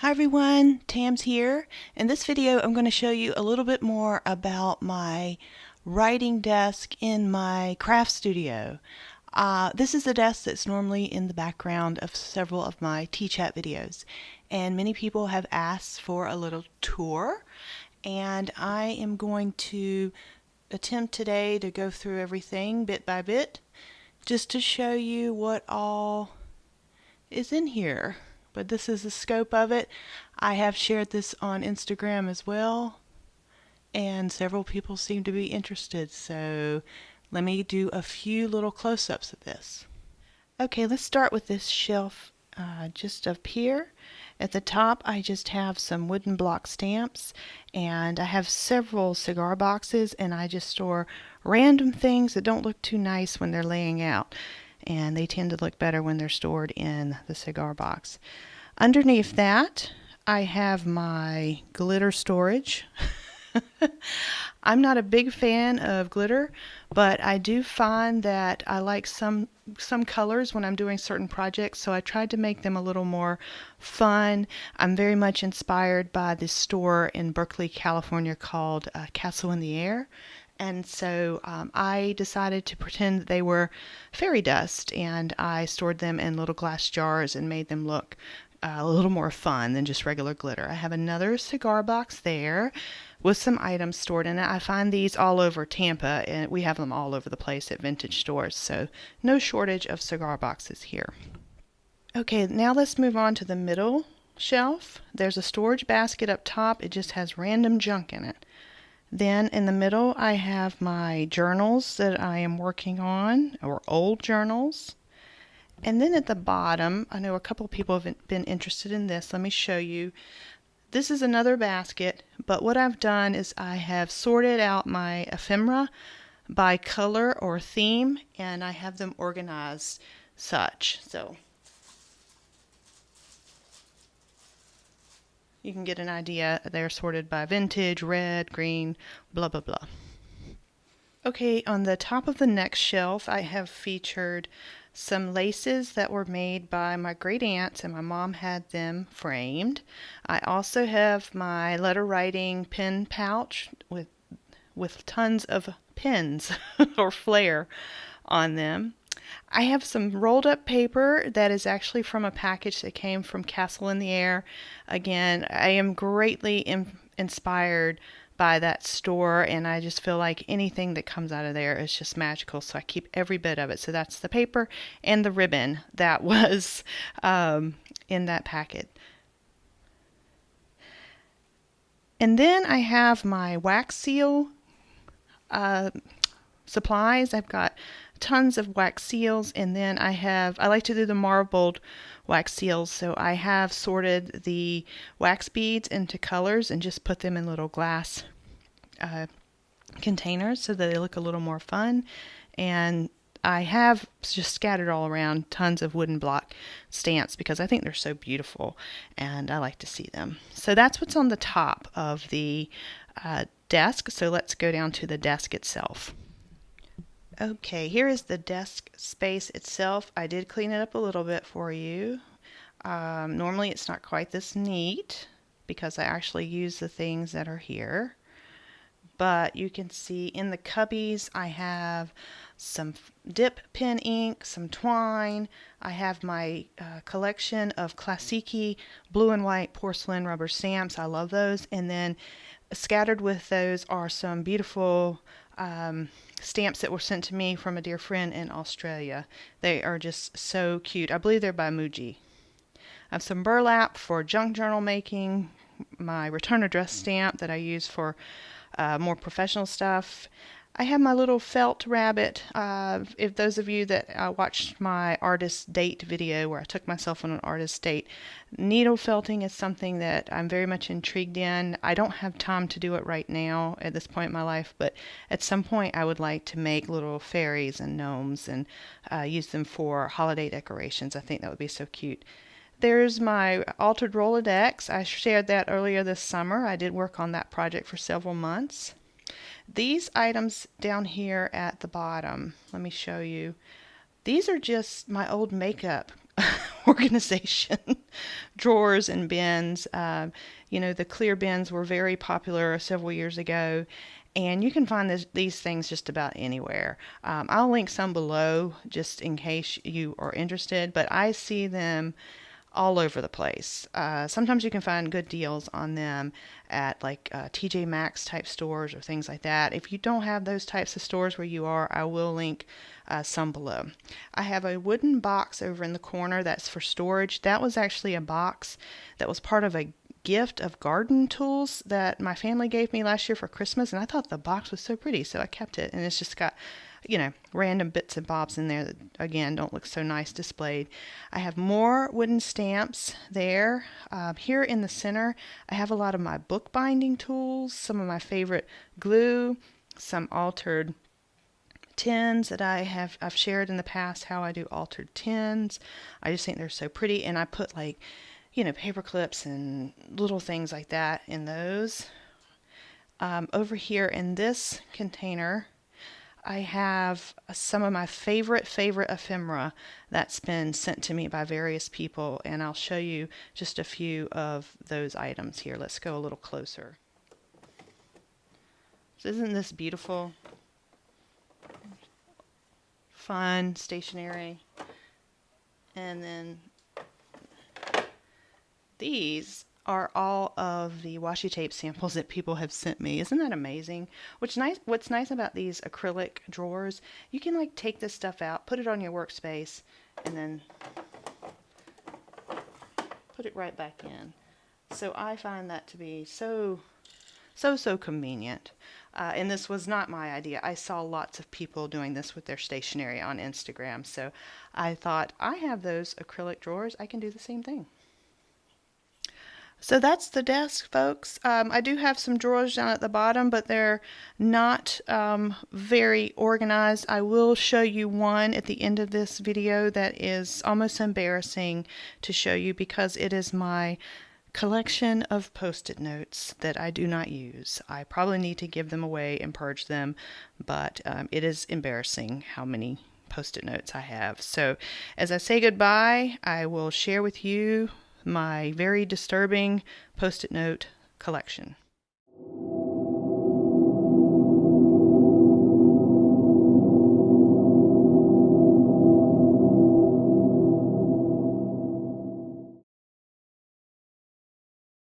Hi everyone, Tam's here. In this video I'm going to show you a little bit more about my writing desk in my craft studio. This is a desk that's normally in the background of several of my T-Chat videos, and many people have asked for a little tour, and I am going to attempt today to go through everything bit by bit just to show you what all is in here. But this is the scope of it. I have shared this on Instagram as well, and several people seem to be interested, so let me do a few little close-ups of this. Okay, let's start with this shelf just up here. At the top I just have some wooden block stamps, and I have several cigar boxes, and I just store random things that don't look too nice when they're laying out, and they tend to look better when they're stored in the cigar box. Underneath that, I have my glitter storage. I'm not a big fan of glitter, but I do find that I like some colors when I'm doing certain projects, so I tried to make them a little more fun. I'm very much inspired by this store in Berkeley, California called Castle in the Air. And so I decided to pretend that they were fairy dust, and I stored them in little glass jars and made them look a little more fun than just regular glitter. I have another cigar box there with some items stored in it. I find these all over Tampa, and we have them all over the place at vintage stores, so no shortage of cigar boxes here. Okay, now let's move on to the middle shelf. There's a storage basket up top. It just has random junk in it. Then in the middle I have my journals that I am working on, or old journals. And then at the bottom, I know a couple of people have been interested in this. Let me show you. This is another basket, but what I've done is I have sorted out my ephemera by color or theme, and I have them organized such. So you can get an idea. They're sorted by vintage, red, green, blah, blah, blah. Okay, on the top of the next shelf, I have featured some laces that were made by my great aunts, and my mom had them framed. I also have my letter writing pen pouch with tons of pens or flair on them. I have some rolled up paper that is actually from a package that came from Castle in the Air. Again, I am greatly inspired by that store, and I just feel like anything that comes out of there is just magical, so I keep every bit of it. So that's the paper and the ribbon that was in that packet. And then I have my wax seal supplies. I've got tons of wax seals, and then I like to do the marbled wax seals, so I have sorted the wax beads into colors and just put them in little glass containers so that they look a little more fun. And I have just scattered all around tons of wooden block stamps because I think they're so beautiful and I like to see them. So that's what's on the top of the desk. So let's go down to the desk itself. Okay, here is the desk space itself. I did clean it up a little bit for you. Normally it's not quite this neat because I actually use the things that are here. But you can see in the cubbies I have some dip pen ink, some twine. I have my collection of Classici blue and white porcelain rubber stamps. I love those. And then scattered with those are some beautiful stamps that were sent to me from a dear friend in Australia. They are just so cute. I believe they're by Muji. I have some burlap for junk journal making, my return address stamp that I use for more professional stuff. I have my little felt rabbit. If those of you that watched my artist date video where I took myself on an artist date, needle felting is something that I'm very much intrigued in. I don't have time to do it right now at this point in my life, but at some point I would like to make little fairies and gnomes and use them for holiday decorations. I think that would be so cute. There's my altered Rolodex. I shared that earlier this summer. I did work on that project for several months. These items down here at the bottom, let me show you. These are just my old makeup organization. Drawers and bins. The clear bins were very popular several years ago, and you can find these things just about anywhere. I'll link some below just in case you are interested, but I see them all over the place. Sometimes you can find good deals on them at like TJ Maxx type stores or things like that. If you don't have those types of stores where you are, I will link some below. I have a wooden box over in the corner that's for storage. That was actually a box that was part of a gift of garden tools that my family gave me last year for Christmas, and I thought the box was so pretty, so I kept it. And it's just got random bits and bobs in there that, again, don't look so nice displayed. I have more wooden stamps there. Here in the center, I have a lot of my bookbinding tools, some of my favorite glue, some altered tins that I've shared in the past, how I do altered tins. I just think they're so pretty, and I put paper clips and little things like that in those. Over here in this container, I have some of my favorite ephemera that's been sent to me by various people, and I'll show you just a few of those items here. Let's go a little closer. So isn't this beautiful? Fun stationery. And then these are all of the washi tape samples that people have sent me. Isn't that amazing? What's nice about these acrylic drawers, you can take this stuff out, put it on your workspace, and then put it right back in. So I find that to be so convenient. And this was not my idea. I saw lots of people doing this with their stationery on Instagram. So I thought, I have those acrylic drawers. I can do the same thing. So that's the desk, folks. I do have some drawers down at the bottom, but they're not very organized. I will show you one at the end of this video that is almost embarrassing to show you because it is my collection of Post-it notes that I do not use. I probably need to give them away and purge them, but it is embarrassing how many Post-it notes I have. So as I say goodbye, I will share with you my very disturbing Post-it note collection.